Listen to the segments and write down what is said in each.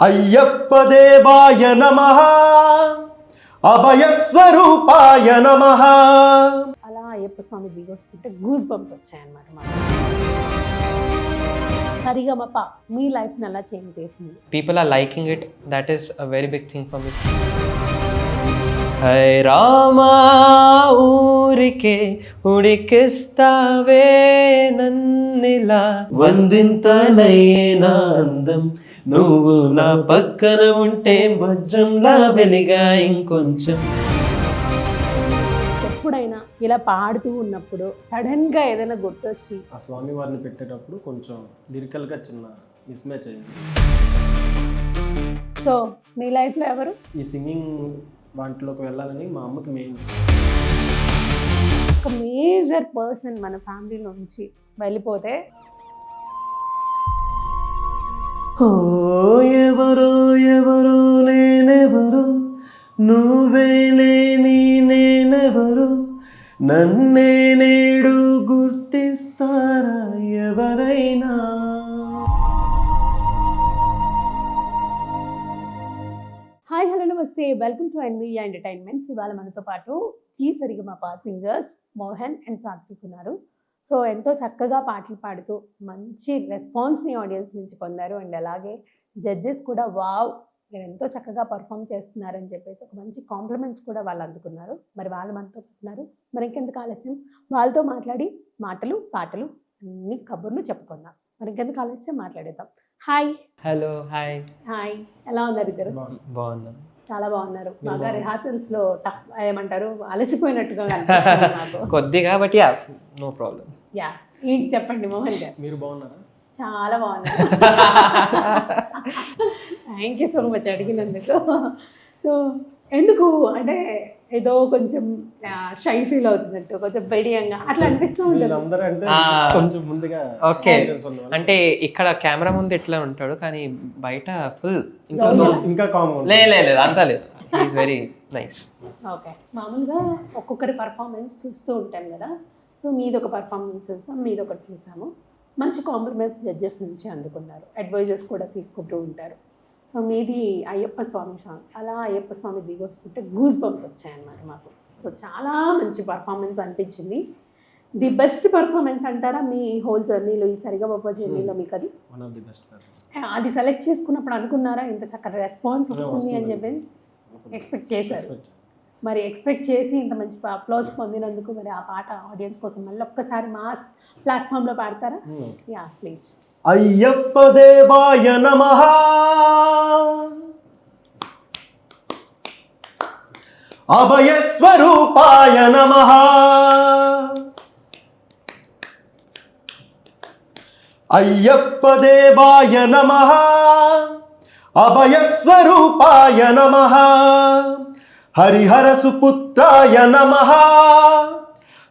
అయ్యప్ప దేవాయ నమః అభయస్వరూపాయ నమః. అలా అయ్యప్ప స్వామి దిగి వస్తుంటే గూస్ బంప్స్ వచ్చాయన్నమాట మాకు. సరిగమప మీ లైఫ్ని ఎలా చేంజ్ చేసింది? People are liking it. That is a very big thing for me. High Rama ఊరికే ఉడికిస్తావే నన్నిలా వందింతనైనా అందం నువ్వు నా పక్కన ఉంటే వజ్రంలా వెలిగా ఇంకొంచెం. ఎప్పుడైనా ఇలా పాడుతూ ఉన్నప్పుడు సడన్గా ఏదైనా గుర్తొచ్చి ఆ స్వామి వారిని పెట్టేటప్పుడు కొంచెం లిరికల్గా చిన్న మిస్ మ్యాచ్ అయింది. సో మీ లైఫ్లో ఎవరు? ఈ సింగింగ్ వాటిలోకి వెళ్ళాలని మా అమ్మకి మెయిన్. ఒక మేజర్ పర్సన్ మన ఫ్యామిలీ నుంచి వెళ్ళిపోతే ఓ ఎవరో ఎవరో నేనెవరో నువ్వే లేని నేనెవరో నన్నే నేడు గుర్తిస్తారా ఎవరైనా. హాయ్ హలో నమస్తే, వెల్కమ్ టు మీడియా ఎంటర్టైన్మెంట్స్. ఇవాళ మనతో పాటు జీ సరిగమప సింగర్స్ మోహన్ అండ్ సాత్విక్ ఉన్నారు. సో ఎంతో చక్కగా పాటలు పాడుతూ మంచి రెస్పాన్స్ని ఆడియన్స్ నుంచి పొందారు. అండ్ అలాగే జడ్జెస్ కూడా వావ్ మీరు ఎంతో చక్కగా పర్ఫామ్ చేస్తున్నారని చెప్పేసి ఒక మంచి కాంప్లిమెంట్స్ కూడా వాళ్ళు అందుకున్నారు. మరి వాళ్ళు మనతో ఉన్నారు. మరి ఇంకెందుకు ఆలస్యం, వాళ్ళతో మాట్లాడి మాటలు పాటలు అన్ని కబుర్లు చెప్పుకుందాం. మరి ఇంకెందుకు ఆలస్యం మాట్లాడేద్దాం. హాయ్. హలో హాయ్ హాయ్, ఎలా ఉన్నారు ఇద్దరు? బాగున్నాను. చాలా బాగున్నారు. బాగా రిహార్సల్స్ లో టఫ్ ఏమంటారు అలసిపోయినట్టుగా అనిపిస్తుంది నాకు కొద్దిగా, but ya no problem. Ya, ఏంటి చెప్పండి మోహన్ గారు. మీరు బాగున్నారా? చాలా బాగున్నారు. థ్యాంక్ యూ సో మచ్ అడిగినందుకు. సో ఎందుకు అంటే ఏదో కొంచెం షై ఫీల్ అవుతున్నట్టు, కొంచెం బెడియంగా అట్లా అనిపిస్తూ ఉంటుంది. అందరూ అంటే కొంచెం ముందుగా ఓకే, అంటే ఇక్కడ కెమెరా ముందు ఎట్లా ఉంటాడు కానీ బయట ఫుల్ ఇంకా కామన్. లేదు అంతా లేదు. Is very nice. ఓకే, మామూలుగా ఒక్కొక్కరి పర్ఫార్మెన్స్ చూస్తూ ఉంటాం కదా. సో మీది ఒక పర్ఫార్మెన్స్ చూసాం, మీది ఒకటి చూసాము. మంచి కాంప్లిమెంట్స్ జడ్జెస్ నుంచి అందుకున్నారు, అడ్వైజర్స్ కూడా తీసుకుంటూ ఉంటారు. సో మీది అయ్యప్ప స్వామి సాంగ్, అలా అయ్యప్ప స్వామి దిగి వస్తుంటే గూస్ బంప్స్ వచ్చాయన్నమాట మాకు. సో చాలా మంచి పర్ఫార్మెన్స్ అనిపించింది. ది బెస్ట్ పర్ఫార్మెన్స్ అంటారా మీ హోల్ జర్నీలో, ఈ సరిగమప జర్నీలో మీకు అది? అది సెలెక్ట్ చేసుకున్నప్పుడు అనుకున్నారా ఇంత చక్కటి రెస్పాన్స్ వస్తుంది అని చెప్పి? ఎక్స్పెక్ట్ చేశారు. మరి ఎక్స్పెక్ట్ చేసి ఇంత మంచి అప్లాజ్ పొందినందుకు మరి ఆ పాట ఆడియన్స్ కోసం మళ్ళీ ఒక్కసారి మాస్ ప్లాట్ఫామ్లో పాడతారా? Yeah please. అయ్యప్ప దేవాయ నమః అభయస్వరూపాయ నమః అయ్యప్ప దేవాయ నమః అభయస్వరూపాయ నమః హరిహర సుపుత్రాయ నమః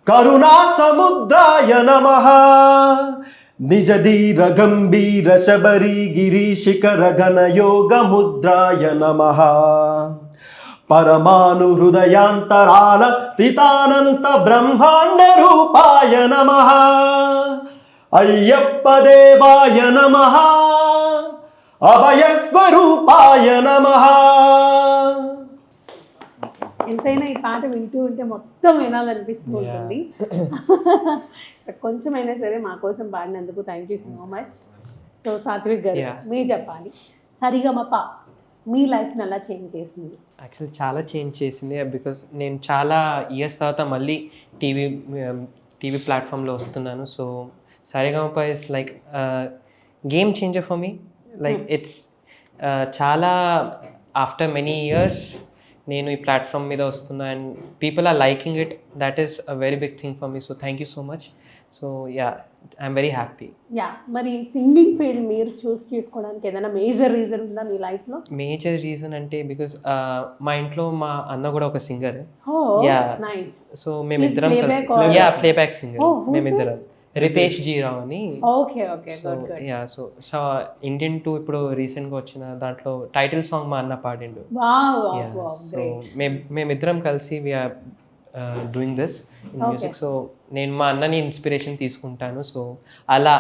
కరుణా సముద్రాయ నమః నిజధీర గంభీర శబరి గిరీశిఖర ఘన యోగ ముద్రాయ నమః పరమాణు హృదయాంతరాల స్థితానంత బ్రహ్మాండ రూపాయ నమః అయ్యప్ప దేవాయ నమః అభయస్వరూపాయ నమః. ఎంతైనా ఈ పాట వింటూ ఉంటే మొత్తం వినాలనిపిస్తూ ఉంటుంది. కొంచెమైనా సరే మా కోసం పాడినందుకు thank you so much. So Satvik garu మీరు చెప్పాలి, సరిగమప మీ లైఫ్ని ఎలా చేంజ్ చేసింది? యాక్చువల్లీ చాలా చేంజ్ చేసింది, బికాస్ నేను చాలా ఇయర్స్ తర్వాత మళ్ళీ టీవీ ప్లాట్ఫామ్లో వస్తున్నాను. So Sarigamapa is like game changer for me. Like it's చాలా ఆఫ్టర్ మెనీ ఇయర్స్ నేను ఈ ప్లాట్ఫామ్ మీద వస్తున్నా and people are liking it. That is a very big thing for me. So thank you so much. So ya, I'm very happy. Ya, మరి singing field మీరు choose చేసుకోవడానికి ఏదైనా major reason ఉందా మీ లైఫ్లో? మేజర్ రీజన్ అంటే because మా ఇంట్లో మా అన్న కూడా ఒక సింగర్. Yeah, nice. సో మేమిద్దరం కలిసి యా ప్లేబ్యాక్ సింగర్ మేమిద్దరం. రితేష్ జీ రావు అని. Okay okay, good good. Yeah, so Indian 2 ఇప్పుడు రీసెంట్గా వచ్చిన దాంట్లో టైటిల్ సాంగ్ మా అన్న పాడిండు. వావ్, సో మేమిద్దరం కలిసి we are doing this in music. So నేను మా అన్నని ఇన్స్పిరేషన్ తీసుకుంటాను. సో అలా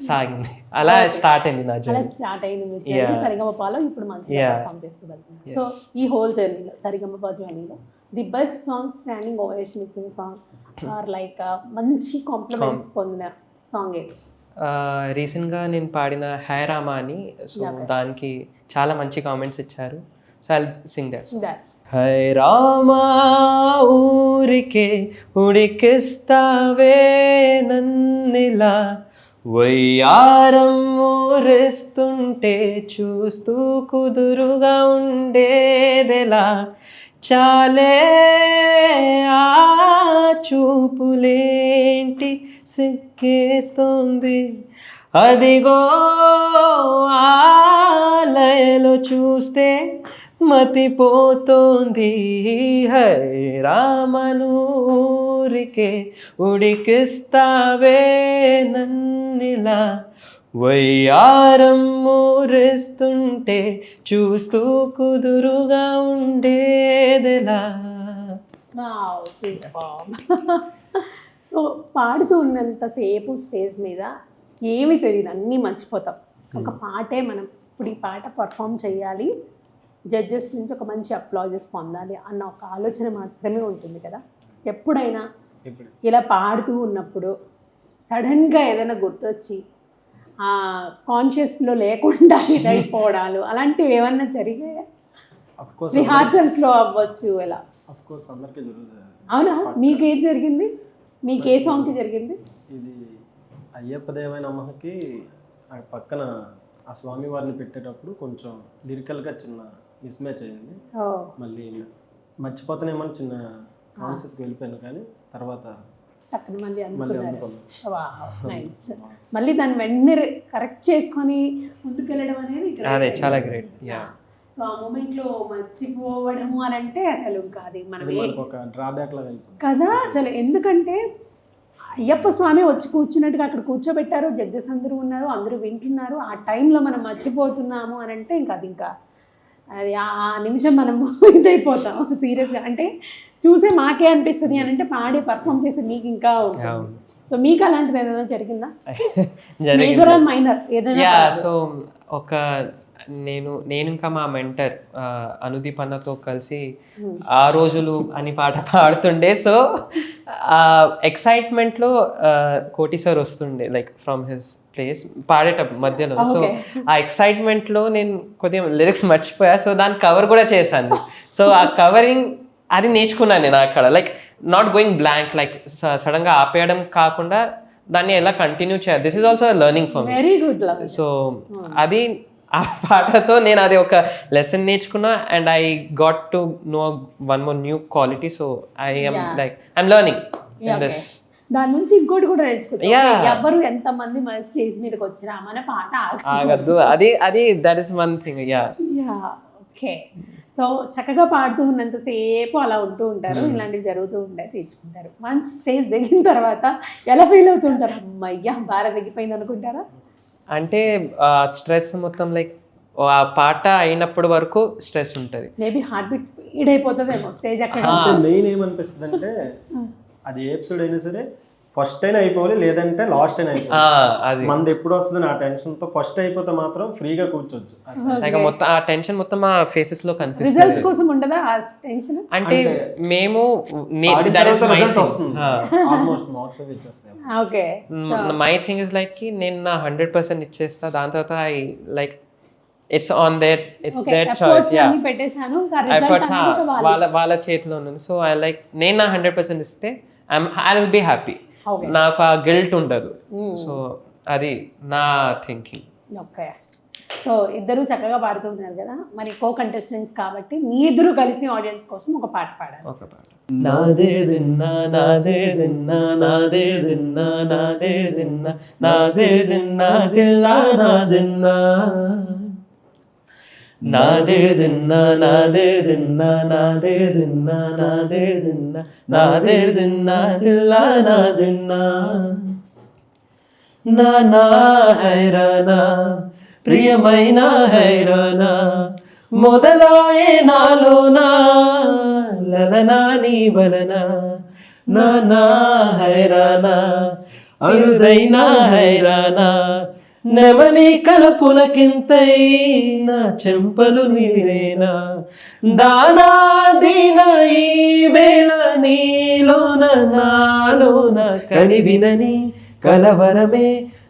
సాగింది. అలా స్టార్ట్ అయింది నా అలా జర్నీ. స్టార్ట్ అయింది మీ జర్నీ సరిగమపాలో. ఇప్పుడు మంచిగా పర్ఫామ్ చేస్తూ వెళ్తున్నారు. సో ఈ హోల్ జర్నీలో సరిగమప జర్నీలో the best song, standing ovation ఇచ్చిన సాంగ్ ఆర్ లైక్ మంచి కాంప్లిమెంట్స్ పొందిన సాంగ్ ఏది? రీసెంట్గా నేను పాడిన హై రామా అని, సో దానికి చాలా మంచి కామెంట్స్ ఇచ్చారు. So I sing that. High Rama ఊరికే ఉడికిస్తావే నన్నిలా, వయ్యారం ఊరిస్తుంటే చూస్తూ కుదురుగా ఉండేదెలా, చాలే ఆ చూపులేంటి సిక్కేస్తోంది, అదిగో ఆలయలో చూస్తే మతిపోతోంది, హై రామనూరికే ఉడికిస్తావే నన్నిలా, వయ్యారం ఊరిస్తుంటే చూస్తూ కుదురుగా ఉండేదెలా. సో పాడుతూ ఉన్నంతసేపు స్టేజ్ మీద ఏమీ తెలియదు, అన్నీ మర్చిపోతాం. ఒక పాటే మనం ఇప్పుడు ఈ పాట పర్ఫామ్ చేయాలి, జడ్జెస్ నుంచి ఒక మంచి అప్లాజెస్ పొందాలి అన్న ఒక ఆలోచన మాత్రమే ఉంటుంది కదా. ఎప్పుడైనా ఇలా పాడుతూ ఉన్నప్పుడు సడన్గా ఏదైనా గుర్తొచ్చి కాన్షియస్లో లేకుండా ఇదైపోవడాలు అలాంటివి ఏమన్నా జరిగాయా? రిహార్సల్స్లో అవ్వచ్చు ఎలా? అవునా? మీకేం జరిగింది? మీకు ఏ సాంగ్కి జరిగింది? ఇది అయ్యప్ప దేవై నమఃకి పక్కన ఆ స్వామి వారిని పెట్టేటప్పుడు కొంచెం లిరికల్గా చిన్న మిస్ మ్యాచ్ అయింది. మళ్ళీ మర్చిపోతానేమో చిన్న కాన్సెప్ట్కి వెళ్ళిపోయాను, కానీ తర్వాత మళ్ళీ మళ్ళీ దాన్ని వెంటనే కరెక్ట్ చేసుకొని ముందుకెళ్ళడం అనేది అదే చాలా గ్రేట్. సో ఆ మూమెంట్లో మర్చిపోవడము అని అంటే అసలు కాదు మనం ఒక డ్రాబ్యాక్ లాగా కదా అసలు. ఎందుకంటే అయ్యప్ప స్వామి వచ్చి కూర్చున్నట్టుగా అక్కడ కూర్చోబెట్టారు, జడ్జెస్ అందరూ ఉన్నారు, అందరూ వింటున్నారు. ఆ టైంలో మనం మర్చిపోతున్నాము అని అంటే ఇంకా అది అది ఆ నిమిషం మనము ఇదైపోతాం సీరియస్గా. అంటే చూసే మాకే అనిపిస్తుంది అని అంటే పాడి పర్ఫామ్ చేసి మీకు ఇంకా ఉంటుంది. సో మీకు అలాంటిది ఏదైనా జరిగిందా? మేజర్ ఆర్ మైనర్ ఏదైనా? సో ఒక నేను ఇంకా మా మెంటర్ అనుదీప్ అన్నతో కలిసి ఆ రోజులు అని పాట పాడుతుండే. సో ఆ ఎక్సైట్మెంట్లో కోటి సార్ వస్తుండే లైక్ ఫ్రమ్ హిస్ ప్లేస్ పాడేటప్పుడు మధ్యలో. సో ఆ ఎక్సైట్మెంట్లో నేను కొద్దిగా లిరిక్స్ మర్చిపోయా. సో దాన్ని కవర్ కూడా చేశాను. సో ఆ కవరింగ్ అది నేర్చుకున్నాను నేను అక్కడ. Like not going blank, like సడన్గా ఆపేయడం కాకుండా దాన్ని ఎలా కంటిన్యూ చేయాలి. This is also learning for me. Very good. So అది ఆ పాటతో నేను అది ఒక లెసన్ నేర్చుకున్నా. And I got to know one more new quality. So I'm learning in this. దాని నుంచి ఇంకోటి కూడా నేర్చుకుంటాం. ఎవరు ఎంతమంది మన స్టేజ్ మీదకి వచ్చినా మన పాట ఆగద్దు. అది that is one thing. Okay. So చక్కగా పాడుతూ ఉన్నంతసేపు అలా ఉంటూ ఉంటారు, ఇలాంటివి జరుగుతూ ఉంటాయి, తీర్చుకుంటారు. వన్స్ స్టేజ్ దిగిన తర్వాత ఎలా ఫీల్ అవుతుంటారు? అమ్మయ్యా భారం తగ్గిపోయింది అనుకుంటారా? అంటే స్ట్రెస్ మొత్తం లైక్ ఆ పాట అయినప్పటి వరకు స్ట్రెస్ ఉంటుంది. మేబీ హార్ట్ బీట్ స్పీడ్ అయిపోతుందేమో స్టేజ్ అక్కడ. మెయిన్ ఏమనిపిస్తుంది అంటే అది ఏ ఎపిసోడ్ అయినా సరే ఫస్ట్ అయినా అయిపోవాలి, లేదంటే లాస్ట్ అయినా అయిపోవాలి. మనది ఎప్పుడు వస్తుంది ఆ టెన్షన్ తో ఫస్ట్ అయిపోతే మాత్రం ఫ్రీగా కూర్చోవచ్చు. మొత్తం ఆ టెన్షన్ మొత్తం ఆ ఫేసెస్ లో కనిపిస్తుంది. రిజల్ట్స్ కోసం ఉండదా ఆ టెన్షన్? అంటే మేము మై థింగ్ ఇస్ లైక్ కి నేను నా 100% ఇచ్చేస్తా. దాని తర్వాత I like it's on their choice. వాళ్ళ చేతిలో ఉంది. సో ఐ లైక్ నేను నా 100% ఇస్తే ఐ విల్ బి హ్యాపీ. నాకు ఆ గిల్ట్ ఉండదు. సో అది నా థింకింగ్. ఓకే. సో ఇద్దరు చక్కగా పాడుతుంటున్నారు కదా, మరి కో కంటెస్టెంట్స్ కాబట్టి మీ ఇద్దరు కలిసి ఆడియన్స్ కోసం ఒక పాట పాడాలి. ఒక పాట. నాదే దిన్నా నాదే దిన్నా నాదే దిన్నా నాదే దిన్నా నాదే దిన్నా దిల్లా నాదిన్నా నాదే దిన్నా నాదే దిన్నా నాదే దిన్నా నాదే దిన్నా నాదే దిన్నా దిల్లా నాదిన్నా నానా హైరానా ప్రియమైన హైరానా మొదలాయే నాలోనా లలనా నీ వలన నానా హైరానా అరుదైన హైరానా నెమలి కలుపులకింతై నా చెంపలు నీరేనా దానా దీన ఈ వేళ నీలోన నాలోన కనివినని కలవరమే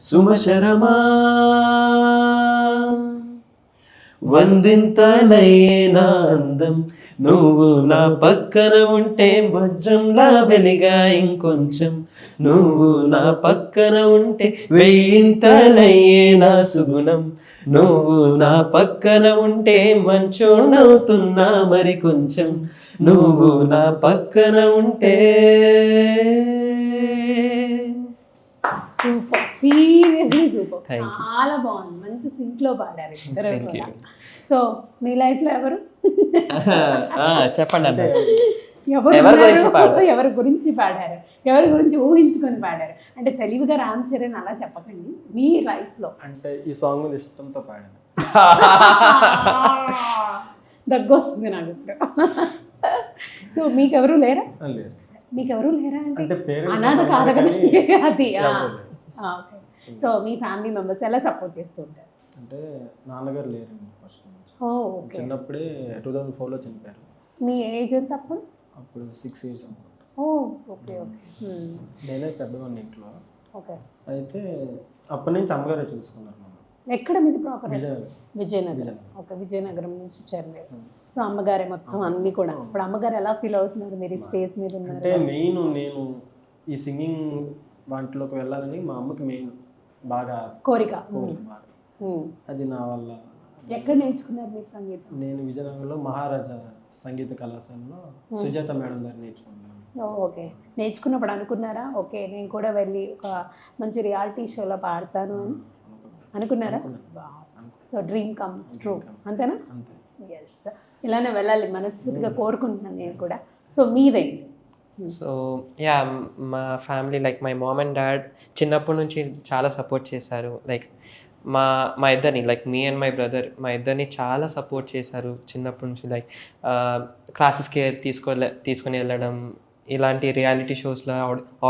సుమశరమా వందింతలయ్యే నా అందం నువ్వు నా పక్కన ఉంటే వజ్రంలా వెలిగా ఇంకొంచెం నువ్వు నా పక్కన ఉంటే వెయ్యింతలయ్యే నా సుగుణం నువ్వు నా పక్కన ఉంటే మంచోనవుతున్నా మరి కొంచెం నువ్వు నా పక్కన ఉంటే super, seriously super, Thank you. చాలా బాగుంది, మంచి సింక్లో పాడారు ఇద్దరు కూడా. సో మీ లైఫ్లో ఎవరు చెప్పండి అన్న ఎవరు ఎవరి ఉన్నారు? గురించి పాడారు? ఎవరి గురించి పాడారు, ఎవరి గురించి ఊహించుకొని పాడారు? అంటే తెలివిగా రామ్ చరణ్ అలా చెప్పకండి, మీ లైఫ్లో. అంటే ఈ సాంగ్ మీద ఇష్టంతో పాడాను. దగ్గొస్తుంది నాకు ఇప్పుడు. సో మీకెవరు లేరా? లేదు. మీకెవరు లేరా అంటే అంటే పేరెంట్స్ అనాథ కాదు కదా అది. ఎవరు ఓకే. సో మీ ఫ్యామిలీ మెంబర్స్ ఎలా సపోర్ట్ చేస్తూ ఉంటారు? అంటే నాన్నగారు లేరండి ఫస్ట్ నుంచి. ఓ ఓకే. చిన్నప్పుడే 2004లో చనిపోయారు. మీ ఏజ్ ఎంత అప్పుడు? అప్పుడు 6 years అనుకుంటా. ఓ ఓకే ఓకే నేనే పెద్దవాడిని ఇంట్లో. ఓకే. అయితే అప్పటి నుంచి అమ్మగారే చూసుకున్నారు నన్ను. ఎక్కడ మీది ప్రాపర్? విజయనగరం. విజయనగరం. ఓకే, విజయనగరం నుంచి వచ్చారు మీరు. సో అమ్మగారే మొత్తం అన్ని కూడా. ఇప్పుడు అమ్మగారు ఎలా ఫీల్ అవుతున్నారు మీరు స్టేజ్ మీద అంటే ఉన్నారు? మెయిన్ నేను ఈ సింగింగ్ వాటిలోకి వెళ్ళాలని మా అమ్మకి మెయిన్ బాగా కోరిక. బాగా. మ్మ్. అది నా వల్ల. ఎక్కడ నేర్చుకున్నారు మీరు సంగీతం? నేను విజయనగరంలో మహారాజా సంగీత కళాశాలలో సుజాత మేడం గారు నేర్చుకున్నాను. ఓకే. నేర్చుకున్నప్పుడు అనుకున్నారా ఓకే నేను కూడా వెళ్ళి ఒక మంచి రియాలిటీ షోలో పాడతాను అని అనుకున్నారా? సో డ్రీమ్ కమ్స్ ట్రూ, అంతేనా? అంతే. ఎస్, ఇలానే వెళ్ళాలి మనస్ఫూర్తిగా కోరుకుంటున్నాను నేను కూడా. సో మీదేంటి? సో యా మా family like my mom and dad చిన్నప్పటి నుంచి చాలా సపోర్ట్ చేశారు. లైక్ మా ఇద్దరిని like me and my brother మా ఇద్దరిని చాలా సపోర్ట్ చేశారు చిన్నప్పటి నుంచి. లైక్ క్లాసెస్కి తీసుకొని వెళ్ళడం, ఇలాంటి రియాలిటీ షోస్లో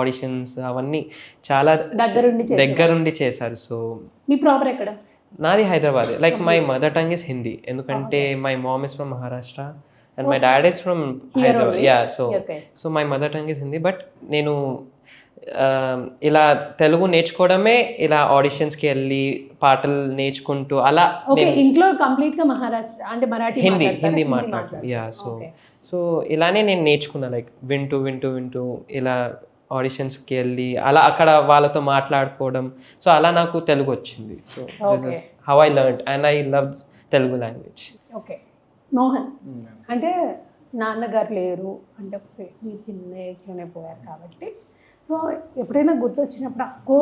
ఆడిషన్స్ అవన్నీ చాలా దగ్గరుండి చేశారు. సో మీ ప్రాపర్ ఎక్కడ? నాది Hyderabad. Like my mother tongue is Hindi, ఎందుకంటే my mom is from Maharashtra and my dad is from Hyderabad. Yeah so my mother tongue is Hindi. But నేను ఇలా తెలుగు నేర్చుకోవడమే ఇలా ఆడిషన్స్కి వెళ్ళి పాటలు నేర్చుకుంటూ అలా ఇంట్లో కంప్లీట్ గా మహారాష్ట్ర అంటే మరాఠీ హిందీ మాట్లాడుతాను. యా సో ఇలానే నేను నేర్చుకున్నా. లైక్ వింటూ ఇలా ఆడిషన్స్కి వెళ్ళి అలా అక్కడ వాళ్ళతో మాట్లాడుకోవడం. సో అలా నాకు తెలుగు వచ్చింది. So this is how I learned and I love Telugu language. Okay. Mohan, అంటే నాన్నగారు లేరు అంటే ఒకసారి మీరు చిన్న ఏజ్లోనే పోయారు కాబట్టి సో ఎప్పుడైనా గుర్తొచ్చినప్పుడు అక్కో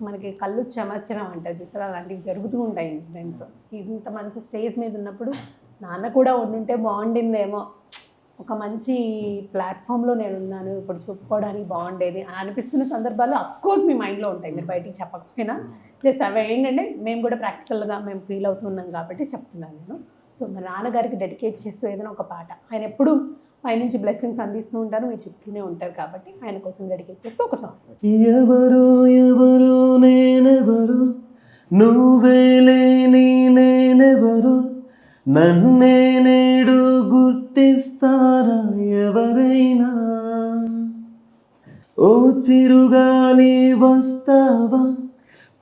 మనకి కళ్ళు చెమర్చడం అంటారు చూసారు, అలాంటివి జరుగుతూ ఉంటాయి ఇన్సిడెంట్స్. ఇంత మంచి స్టేజ్ మీద ఉన్నప్పుడు నాన్న కూడా ఉండుంటే బాగుండిందేమో, ఒక మంచి ప్లాట్ఫామ్లో నేను ఉన్నాను ఇప్పుడు చెప్పుకోవడానికి బాగుండేది అని అనిపిస్తున్న సందర్భాలు అఫ్కోర్స్ మీ మైండ్లో ఉంటాయి, మీరు బయటికి చెప్పకపోయినా. జస్ట్ అవి ఏంటంటే మేము కూడా ప్రాక్టికల్గా మేము ఫీల్ అవుతున్నాం కాబట్టి చెప్తున్నాను నేను. సో మా నాన్నగారికి డెడికేట్ చేస్తూ ఏదైనా ఒక పాట, ఆయన ఎప్పుడు పైనుంచి బ్లెస్సింగ్స్ అందిస్తూ ఉంటారు, మీరు చుట్టూనే ఉంటారు కాబట్టి ఆయన కోసం డెడికేట్ చేస్తూ ఒక సాంగ్. ఎవరో ఎవరో నేనెవరో నువ్వే లేని నేనెవరో నన్నే నేడు గుర్తిస్తారా ఎవరైనా? ఓ చిరుగాలి వస్తావా,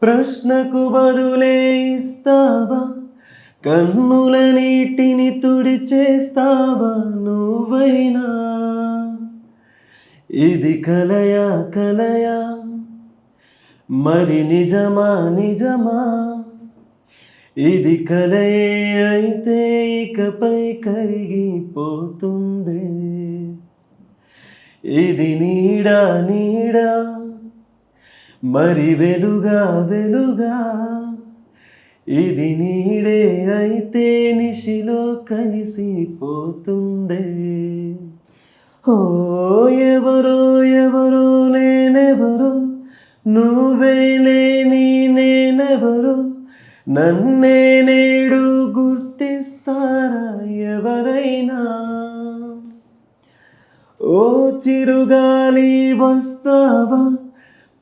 ప్రశ్నకు బదులే ఇస్తావా, కన్నుల నీటిని తుడిచేస్తావా నువ్వైనా? ఇది కలయా కలయా మరి నిజమా నిజమా? ఇది కలయే అయితే ఇకపై కరిగిపోతుంది. ఇది నీడా నీడా మరి వెలుగా వెలుగా? ఇది నీడే అయితే నిశిలో కలిసిపోతుంది. ఓ ఎవరో ఎవరో నేనెవరో నువ్వే లేని నేనెవరో నన్నే నేడు గుర్తిస్తారా ఎవరైనా? ఓ చిరుగాలి వస్తావా,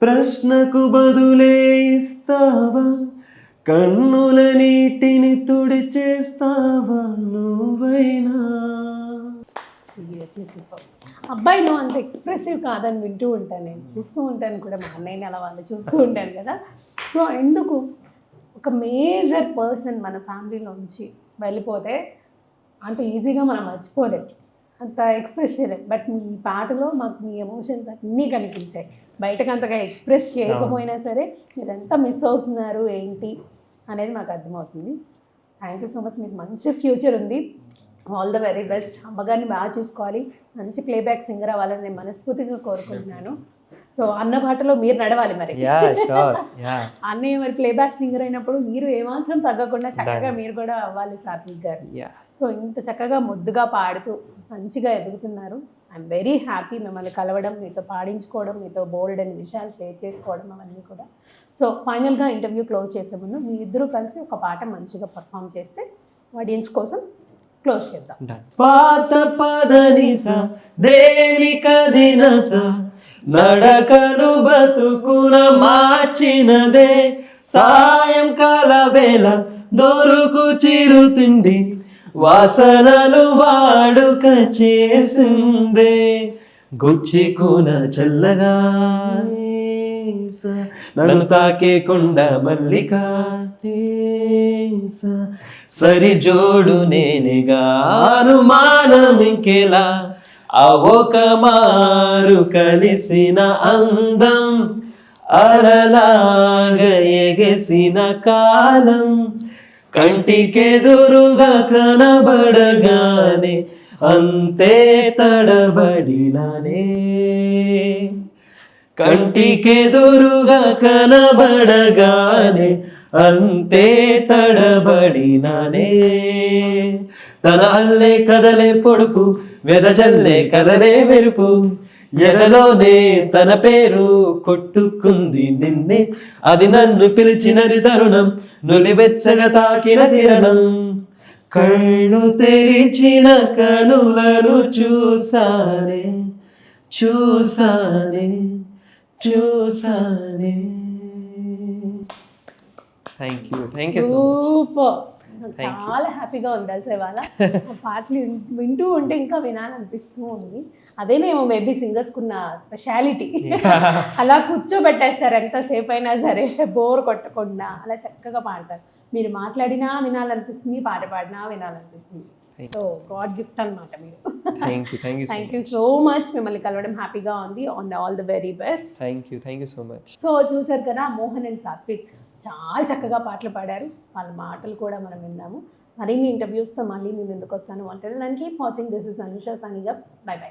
ప్రశ్నకు బదులే ఇస్తావా, కన్నుల నీటిని తుడిచేస్తావా నువ్వైనా. Seriously super. అబ్బాయిలు అంత ఎక్స్ప్రెసివ్ కాదని వింటూ ఉంటాను, నేను చూస్తూ ఉంటాను కూడా, మా అన్నయ్యని అలా వాళ్ళు చూస్తూ ఉంటాను కదా. సో ఎందుకు ఒక మేజర్ పర్సన్ మన ఫ్యామిలీలోంచి వెళ్ళిపోతే అంత ఈజీగా మనం మర్చిపోలేము, అంత ఎక్స్ప్రెస్ చేయలేము. బట్ మీ పాటలో మాకు మీ ఎమోషన్స్ అన్నీ కనిపించాయి. బయటకు అంతగా ఎక్స్ప్రెస్ చేయకపోయినా సరే మీరు ఎంత మిస్ అవుతున్నారు ఏంటి అనేది మాకు అర్థమవుతుంది. Thank you so much. మీకు మంచి ఫ్యూచర్ ఉంది. All the very best. అమ్మగారిని బాగా చూసుకోవాలి, మంచి ప్లేబ్యాక్ సింగర్ అవ్వాలని నేను మనస్ఫూర్తిగా కోరుకుంటున్నాను. సో అన్న పాటలో మీరు నడవాలి మరి. అన్నయ్య మరి ప్లేబ్యాక్ సింగర్ అయినప్పుడు మీరు ఏమాత్రం తగ్గకుండా చక్కగా మీరు కూడా అవ్వాలి సాత్విక్ గారు. సో ఇంత చక్కగా ముద్దుగా పాడుతూ మంచిగా ఎదుగుతున్నారు. ఐఎమ్ వెరీ హ్యాపీ మిమ్మల్ని కలవడం, మీతో పాడించుకోవడం, మీతో బోల్డ్ అనే విషయాలు షేర్ చేసుకోవడం అవన్నీ కూడా. సో ఫైనల్గా ఇంటర్వ్యూ క్లోజ్ చేసే ముందు మీ ఇద్దరు కలిసి ఒక పాట మంచిగా పర్ఫామ్ చేస్తే ఆడియన్స్ కోసం క్లోజ్ చేద్దాం. పాత పదనిస దేలిక దినస నడకలు బతుకున మార్చినదే, సాయంకాల వేళ దొరుకు చిరుతిండి వాసనలు వాడుక చేసిందే, గుచ్చికున చల్లగా నన్ను తాకే కొండ మల్లిక సరి జోడు నేనేగా అనుమానం ఇంకెలా, ఒక మారు కలిసిన అందం అలలాగా ఎగసిన కాలం, కంటికెదురుగా కనబడగానే అంతే తడబడిననే, కంటికెదురుగా కనబడగానే అంతే తడబడిననే, తన అల్లే కదలే పొడుపు వెదజల్లే కదలే మెరుపు, ఎదలోనే తన పేరు కొట్టుకుంది నిన్నే, అది నన్ను పిలిచినది తరుణం నులివెచ్చగా తాకిన కిరణం, కళ్ళు తెరిచిన కనులను చూసానే చూసానే చూసానే. Thank you super. చాలా హ్యాపీగా ఉంది తెలుసా ఇవాళ. ఆ పాటలు వింటూ ఉంటే ఇంకా వినాలనిపిస్తూ ఉంది. అదేనేమో మేబీ సింగర్స్కున్న స్పెషాలిటీ. అలా కూర్చోబెట్టేస్తారు ఎంతసేపు అయినా సరే, బోర్ కొట్టకుండా అలా చక్కగా పాడతారు. మీరు మాట్లాడినా వినాలనిపిస్తుంది, పాట పాడినా వినాలనిపిస్తుంది. సో గాడ్ గిఫ్ట్ అనమాట మీరు. Thank you so much. మిమ్మల్ని కలవడం హ్యాపీగా ఉంది. All the very best. Thank you so much. So చూసారు కదా, మోహన్ అండ్ సాత్విక్ చాలా చక్కగా పాటలు పాడారు. వాళ్ళ మాటలు కూడా మనం విన్నాము. మరిన్ని ఇంటర్వ్యూస్తో మళ్ళీ మేము ఎందుకు వస్తాను. వాంటెల్ దానికి watching. This is Anusha signing up. By by.